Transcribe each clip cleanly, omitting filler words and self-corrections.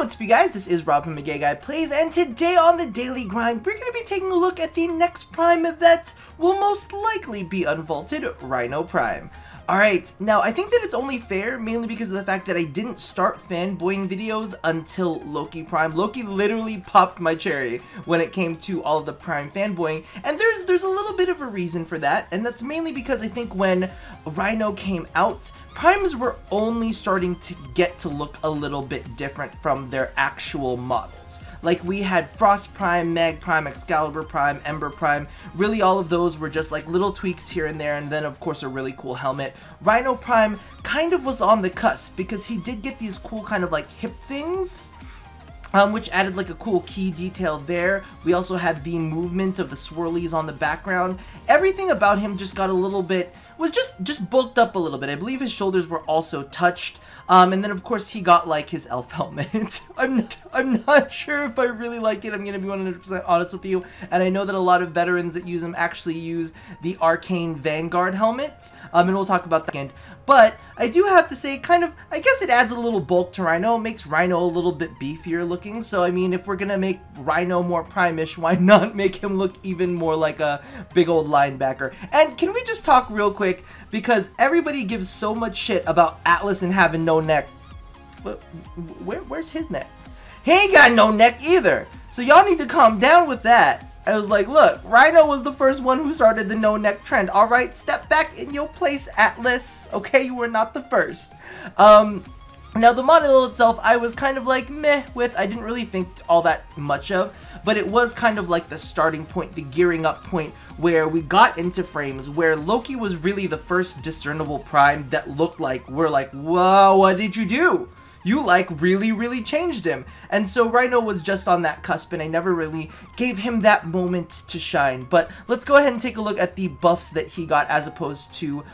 What's up, you guys? This is Rob from The Gay Guy Plays, and today on The Daily Grind, we're going to be taking a look at the next Prime that will most likely be unvaulted, Rhino Prime. Alright, now I think that it's only fair, mainly because of the fact that I didn't start fanboying videos until Loki Prime. Loki literally popped my cherry when it came to all of the Prime fanboying, and there's a little bit of a reason for that, and that's mainly because I think when Rhino came out, Primes were only starting to get to look a little bit different from their actual models. Like, we had Frost Prime, Mag Prime, Excalibur Prime, Ember Prime. Really, all of those were just like little tweaks here and there, and then of course a really cool helmet. Rhino Prime kind of was on the cusp because he did get these cool kind of like hip things, which added like a cool key detail there. We also had the movement of the swirlies on the background. Everything about him just got a little bit, was just bulked up a little bit. I believe his shoulders were also touched. And then of course he got like his elf helmet. I'm not sure if I really like it. I'm gonna be 100% honest with you. And I know that a lot of veterans that use him actually use the Arcane Vanguard helmet. And we'll talk about that again. But I do have to say, kind of, I guess it adds a little bulk to Rhino. It makes Rhino a little bit beefier looking. So I mean, if we're gonna make Rhino more Prime-ish, why not make him look even more like a big old linebacker? And can we just talk real quick, because everybody gives so much shit about Atlas and having no neck. Where's his neck? He ain't got no neck either. So y'all need to calm down with that. I was like, look, Rhino was the first one who started the no neck trend. Alright, step back in your place, Atlas. Okay, you were not the first. Now the model itself, I was kind of like meh with. I didn't really think all that much of, but it was kind of like the starting point, the gearing up point, where we got into frames where Loki was really the first discernible Prime that looked like, we're like, whoa, what did you do? You like really changed him. And so Rhino was just on that cusp, and I never really gave him that moment to shine. But let's go ahead and take a look at the buffs that he got as opposed to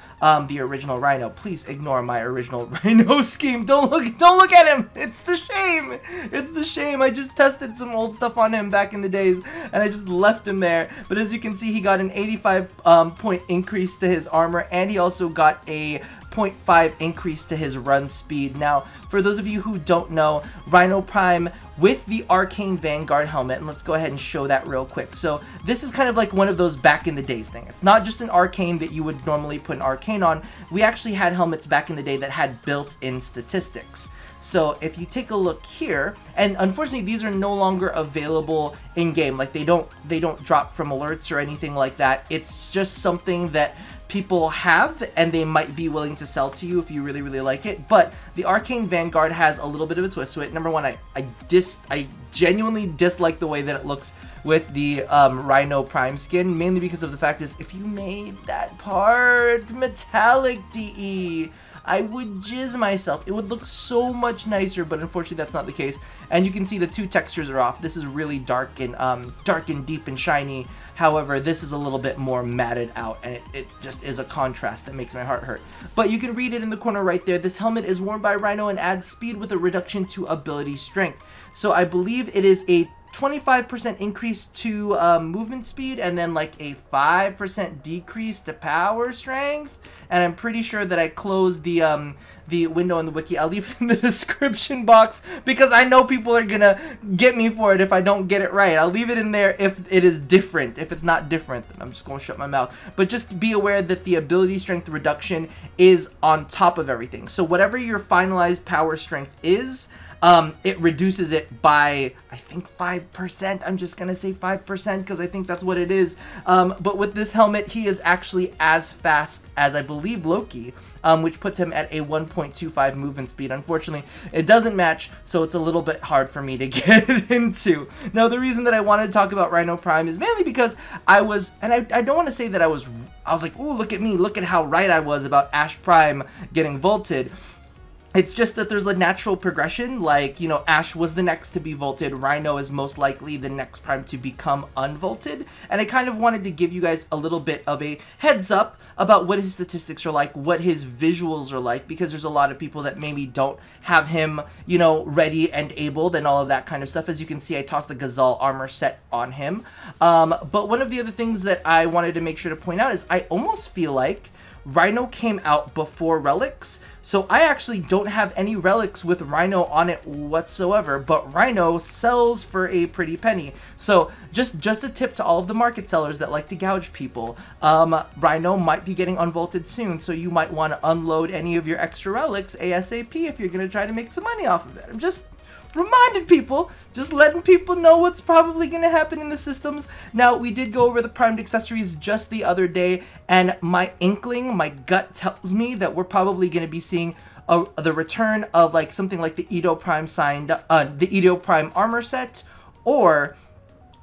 the original Rhino. Please ignore my original Rhino scheme. Don't look at him. It's the shame. It's the shame. I just tested some old stuff on him back in the days, and I just left him there. But as you can see, he got an 85 point increase to his armor, and he also got a 0.5 increase to his run speed. Now, for those of you who don't know, Rhino Prime with the Arcane Vanguard helmet, and let's go ahead and show that real quick. So this is kind of like one of those back in the days thing. It's not just an Arcane that you would normally put an Arcane on. We actually had helmets back in the day that had built-in statistics. So if you take a look here, and unfortunately these are no longer available in-game, like they don't drop from alerts or anything like that. It's just something that people have, and they might be willing to sell to you if you really like it. But the Arcane Vanguard has a little bit of a twist to it. Number one, I genuinely dislike the way that it looks with the Rhino Prime skin, mainly because of the fact is, if you made that part metallic DE, I would jizz myself. It would look so much nicer, but unfortunately that's not the case. And you can see the two textures are off. This is really dark and deep and shiny. However, this is a little bit more matted out, and it just is a contrast that makes my heart hurt. But you can read it in the corner right there. This helmet is worn by Rhino and adds speed with a reduction to ability strength. So I believe it is a 25% increase to movement speed, and then like a 5% decrease to power strength. And I'm pretty sure that I closed the window in the wiki. I'll leave it in the description box because I know people are gonna get me for it if I don't get it right. I'll leave it in there if it is different. If it's not different, then I'm just gonna shut my mouth. But just be aware that the ability strength reduction is on top of everything. So whatever your finalized power strength is, it reduces it by, I think, 5%. I'm just gonna say 5% because I think that's what it is. But with this helmet, he is actually as fast as, I believe, Loki, which puts him at a 1.25 movement speed. Unfortunately, it doesn't match, so it's a little bit hard for me to get into. Now, the reason that I wanted to talk about Rhino Prime is mainly because I was, and I don't want to say that I was like, ooh, look at me, look at how right I was about Ash Prime getting vaulted. It's just that there's a natural progression, like, you know, Ash was the next to be vaulted, Rhino is most likely the next Prime to become unvaulted, and I kind of wanted to give you guys a little bit of a heads up about what his statistics are like, what his visuals are like, because there's a lot of people that maybe don't have him, you know, ready and able, and all of that kind of stuff. As you can see, I tossed the Gazelle armor set on him, but one of the other things that I wanted to make sure to point out is I almost feel like Rhino came out before relics, so I actually don't have any relics with Rhino on it whatsoever, but Rhino sells for a pretty penny. So just a tip to all of the market sellers that like to gouge people. Rhino might be getting unvaulted soon, so you might want to unload any of your extra relics ASAP if you're going to try to make some money off of it. I'm just reminded people, just letting people know what's probably going to happen in the systems. Now, we did go over the primed accessories just the other day, and my inkling, my gut tells me that we're probably going to be seeing the return of like something like the Edo Prime the Edo Prime armor set, or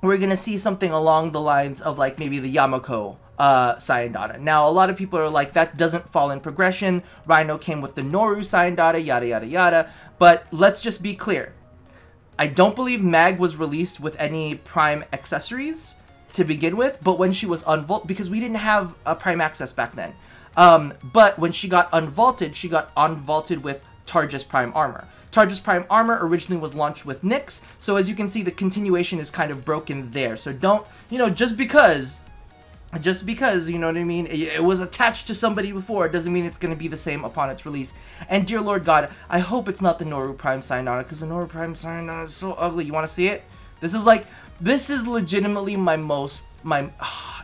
we're going to see something along the lines of like maybe the Yamako SANDR. Now, a lot of people are like, that doesn't fall in progression. Rhino came with the Noru SANDR, yada yada yada. But let's just be clear. I don't believe Mag was released with any Prime accessories to begin with, but when she was unvaulted, because we didn't have a Prime access back then. But when she got unvaulted with Targus Prime armor. Targus Prime armor originally was launched with Nyx, so as you can see, the continuation is kind of broken there. So don't, you know, just because, you know what I mean, it was attached to somebody before, it doesn't mean it's going to be the same upon its release. And dear Lord God, I hope it's not the Noru Prime SANDR, because the Noru Prime SANDR is so ugly. You want to see it? This is legitimately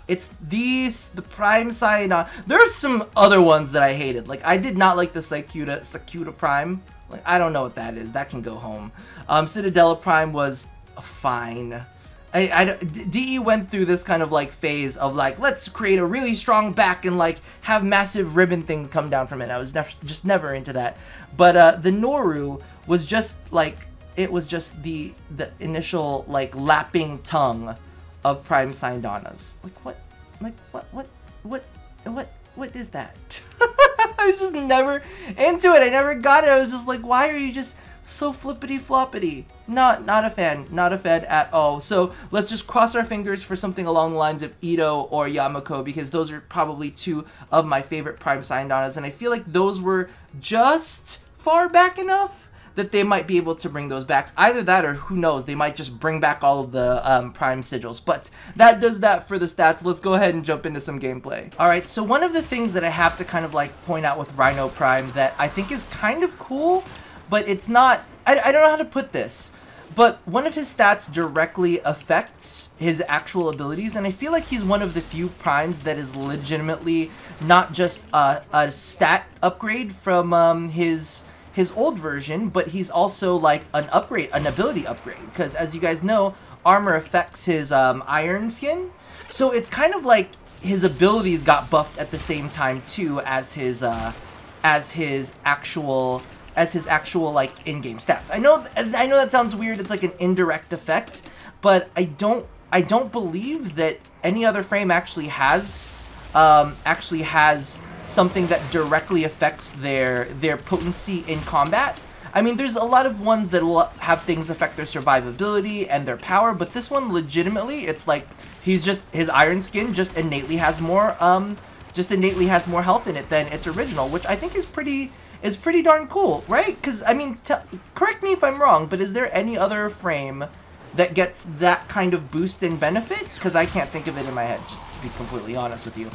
it's the Prime SANDR. There's some other ones that I hated. Like, I did not like the Sakuta Prime. Like, I don't know what that is. That can go home. Citadella Prime was fine. DE went through this kind of like phase of like, let's create a really strong back and like have massive ribbon things come down from it. I was just never into that. But the Noru was just like, it was just the initial like lapping tongue of Prime SANDRs. What is that? I was just never into it. I never got it. I was just like, why are you just so flippity floppity? Not a fan at all. So let's just cross our fingers for something along the lines of Edo or Yamako, because those are probably two of my favorite Prime SANDRs, and I feel like those were just far back enough that they might be able to bring those back. Either that, or who knows, they might just bring back all of the Prime sigils. But that does that for the stats. Let's go ahead and jump into some gameplay. Alright, so one of the things that I have to kind of like point out with Rhino Prime that I think is kind of cool, but it's not, I don't know how to put this, but one of his stats directly affects his actual abilities, and I feel like he's one of the few primes that is legitimately not just a stat upgrade from his old version, but he's also like an ability upgrade, because as you guys know, armor affects his iron skin, so it's kind of like his abilities got buffed at the same time too as his actual like in-game stats. I know that sounds weird. It's like an indirect effect, but I don't believe that any other frame actually has something that directly affects their potency in combat. I mean, there's a lot of ones that will have things affect their survivability and their power, but this one legitimately, it's like his iron skin just innately has more health in it than its original, which I think is pretty darn cool, right? Because, I mean, correct me if I'm wrong, but is there any other frame that gets that kind of boost and benefit? Because I can't think of it in my head, just to be completely honest with you.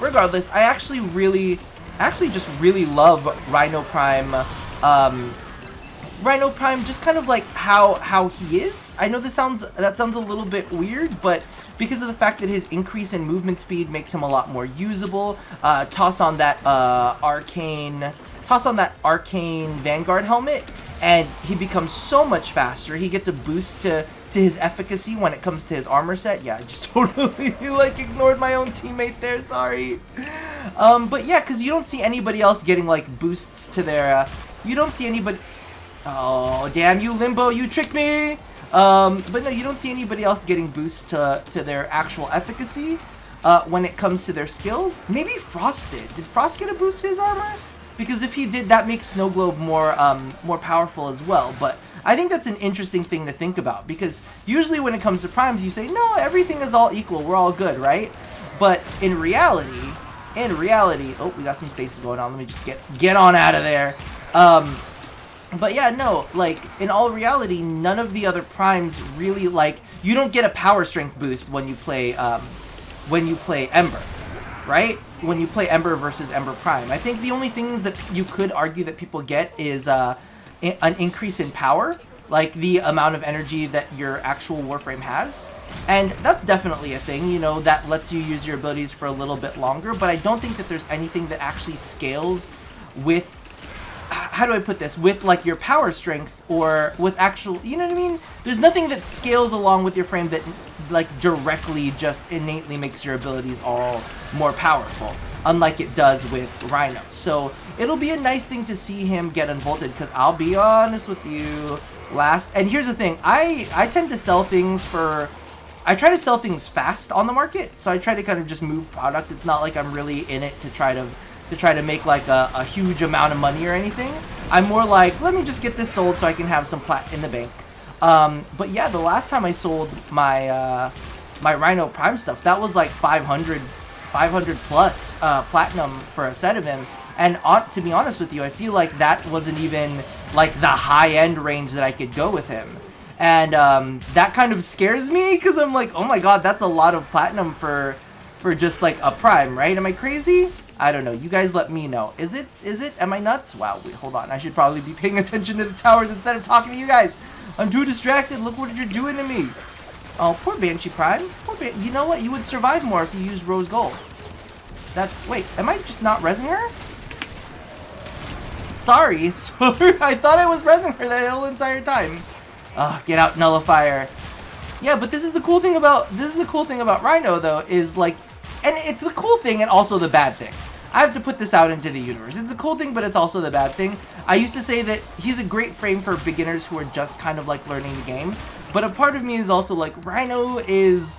Regardless, I actually just really love Rhino Prime. Rhino Prime, just kind of like how he is. I know that sounds a little bit weird, but because of the fact that his increase in movement speed makes him a lot more usable, toss on that Arcane Vanguard helmet, and he becomes so much faster. He gets a boost to his efficacy when it comes to his armor set. Yeah, I just totally like ignored my own teammate there, sorry. But yeah, because you don't see anybody else getting like boosts to their, you don't see anybody, oh damn you Limbo, you tricked me! But no, you don't see anybody else getting boosts to their actual efficacy when it comes to their skills. Maybe Frost did. Did Frost get a boost to his armor? Because if he did, that makes Snow Globe more powerful as well. But I think that's an interesting thing to think about, because usually when it comes to primes, you say, no, everything is all equal, we're all good, right? But in reality, oh, we got some stasis going on. Let me just get on out of there. But yeah, no, like, in all reality, none of the other primes really, like, you don't get a power strength boost when you play Ember, right? when you play Ember versus Ember Prime. I think the only things that you could argue that people get is an increase in power, like the amount of energy that your actual Warframe has. And that's definitely a thing, you know, that lets you use your abilities for a little bit longer, but I don't think that there's anything that actually scales with, how do I put this, with like your power strength or with actual, you know what I mean? There's nothing that scales along with your frame that like directly just innately makes your abilities all more powerful, unlike it does with Rhino. So it'll be a nice thing to see him get unvaulted, because I'll be honest with you, and here's the thing, I tend to sell things I try to sell things fast on the market, so I try to kind of just move product. It's not like I'm really in it to try to make like a huge amount of money or anything. I'm more like, let me just get this sold so I can have some plat in the bank. But yeah, the last time I sold my my Rhino Prime stuff, that was like 500 plus platinum for a set of him. And to be honest with you, I feel like that wasn't even like the high-end range that I could go with him. And that kind of scares me, because I'm like, oh my god, that's a lot of platinum for just like a Prime, right? Am I crazy? I don't know. You guys let me know. Is it? Am I nuts? Wow, wait, hold on. I should probably be paying attention to the towers instead of talking to you guys. I'm too distracted. Look what you're doing to me. Oh, poor Banshee Prime. You know what? You would survive more if you used Rose Gold. Wait, am I just not rezzing her? Sorry. I thought I was rezzing her that whole entire time. Get out, Nullifier. Yeah, but this is the cool thing about Rhino, though, is like, and it's the cool thing and also the bad thing. I have to put this out into the universe. It's a cool thing, but it's also the bad thing. I used to say that he's a great frame for beginners who are just kind of like learning the game. But a part of me is also like, Rhino is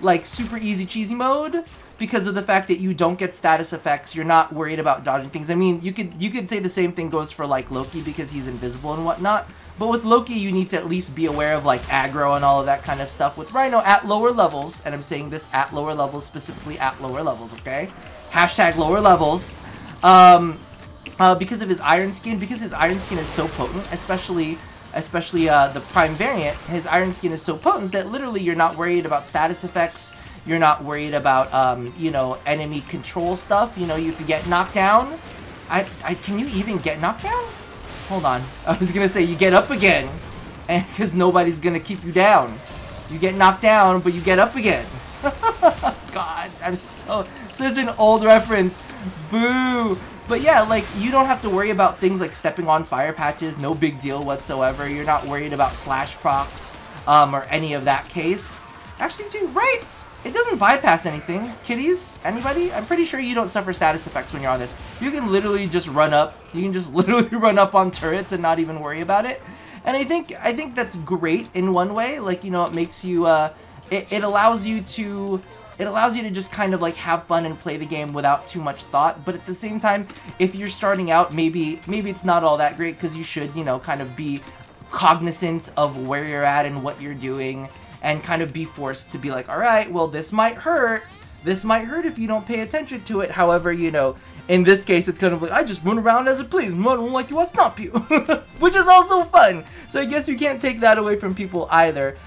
like super easy cheesy mode because of the fact that you don't get status effects. You're not worried about dodging things. I mean, you could say the same thing goes for like Loki because he's invisible and whatnot. But with Loki, you need to at least be aware of like aggro and all of that kind of stuff. With Rhino at lower levels, and I'm saying this at lower levels, specifically at lower levels, okay? Hashtag lower levels. Because of his Iron Skin, because his Iron Skin is so potent, especially the Prime variant, his Iron Skin is so potent that literally you're not worried about status effects. You're not worried about, you know, enemy control stuff. You know, if you get knocked down, can you even get knocked down? Hold on. I was gonna say you get up again, and because nobody's gonna keep you down. You get knocked down, but you get up again. God, I'm such an old reference. Boo. But yeah, like, you don't have to worry about things like stepping on fire patches. No big deal whatsoever. You're not worried about slash procs, or any of that case. Actually, dude, right? It doesn't bypass anything. Kitties? Anybody? I'm pretty sure you don't suffer status effects when you're on this. You can literally just run up. You can just literally run up on turrets and not even worry about it. And I think that's great in one way. Like, you know, it makes you, it allows you to just kind of like have fun and play the game without too much thought. But at the same time, if you're starting out, maybe it's not all that great, because you should, you know, kind of be cognizant of where you're at and what you're doing, and kind of be forced to be like, all right, well, this might hurt. This might hurt if you don't pay attention to it. However, you know, in this case, it's kind of like, I just run around as it please. I don't like you, I'll stop you. Which is also fun. So I guess you can't take that away from people either.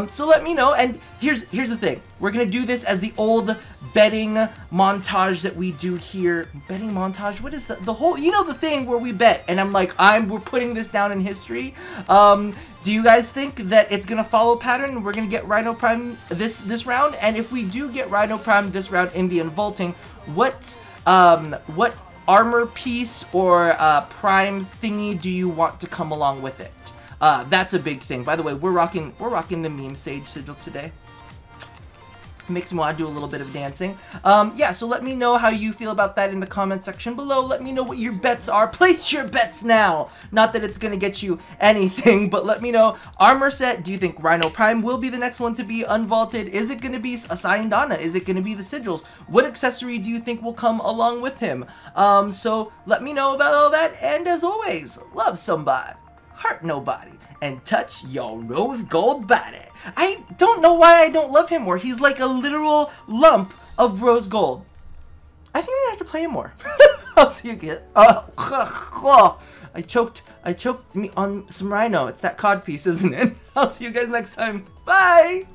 So let me know. And here's the thing. We're going to do this as the old betting montage that we do here. Betting montage? What is the whole, you know, the thing where we bet. And I'm like, we're putting this down in history. Do you guys think that it's going to follow pattern? We're going to get Rhino Prime this round? And if we do get Rhino Prime this round in the Unvaulting, what armor piece or Prime thingy do you want to come along with it? That's a big thing. By the way, we're rocking the meme sage sigil today. Makes me want to do a little bit of dancing. Yeah, so let me know how you feel about that in the comment section below. Let me know what your bets are. Place your bets now. Not that it's going to get you anything, but let me know. Armor set, do you think Rhino Prime will be the next one to be unvaulted? Is it going to be a Sayandana? Is it going to be the sigils? What accessory do you think will come along with him? So let me know about all that. And as always, love somebody, hurt nobody, and touch your rose gold body. I don't know why I don't love him more. He's like a literal lump of rose gold. I think I'm gonna have to play him more. I'll see you again. I choked me on some Rhino. It's that cod piece, isn't it? I'll see you guys next time. Bye!